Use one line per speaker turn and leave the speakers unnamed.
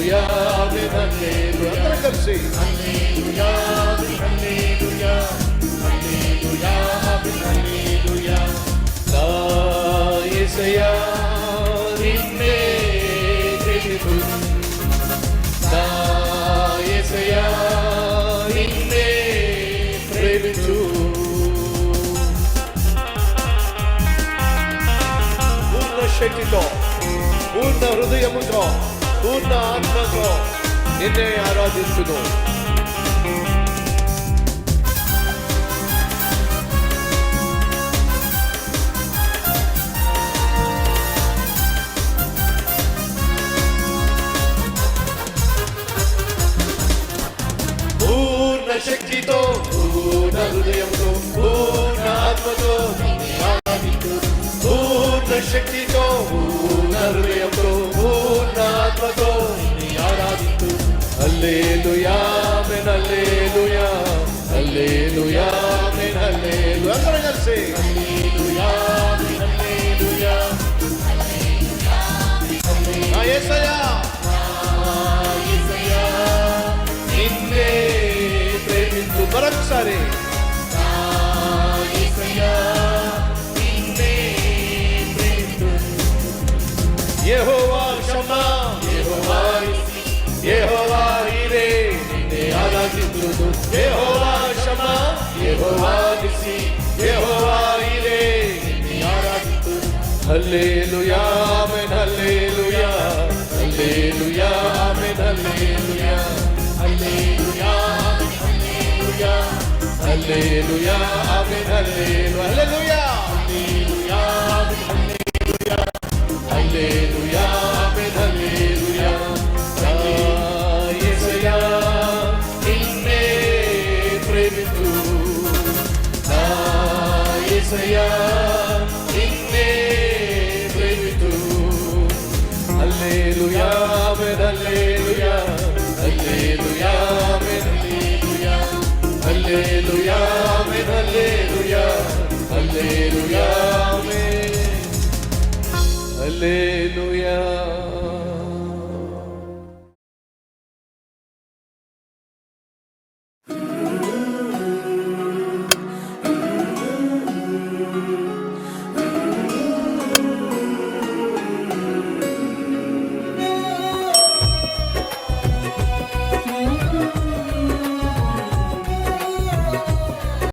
హల్లెలూయా ఆమేన్ హల్లెలూయా అందరం కలిసి హల్లెలూయా హల్లెలూయా హల్లెలూయా ఆమేన్ హల్లెలూయా నా యేసయ్యా నిన్నే ప్రేమిస్తు నా యేసయ్యా నిన్నే ప్రేమించు పూర్ణ శక్తితో పూర్ణ హృదయముతో పూర్ణ ఆత్మతో నిన్నే ఆరాధించును పూర్ణ శక్తితో పూర్ణ హృదయంతో పూర్ణ ఆత్మతో పూర్ణ శక్తితో పూర్ణ హృదయంతో పూర్ణ ఆత్మతో ఆరాధించు హల్లెలూయా ఆమేన్ హల్లెలూయా హల్లెలూయా ఆమేన్ హల్లెలూయా అందరం కలిసి హల్లెలూయా ఆమేన్ హల్లెలూయా నా యేసయ్యా నిన్నే ప్రేమించు మరొకసారి యెహోవా షమ్మా యెహోవా ఈరే నిన్నే ఆరాధించుదు యెహోవా షమ్మా యెహోవా నిసి యెహోవా ఈరే నిన్నే ఆరాధించుదు హల్లెలూయా ఆమేన్ హల్లెలూయా హల్లెలూయా ఆమేన్ హల్లెలూయా హల్లెలూయా హల్లెలూయా హల్లెలూయా ఆమేన్ హల్లెలూయా హల్లెలూయా హల్లెలూయా హల్లెలూయా ఆమేన్ హల్లెలూయా నా యేసయ్యా నిన్నే ప్రేమిస్తు నా యేసయ్యా నిన్నే ప్రేమిస్తు హల్లెలూయా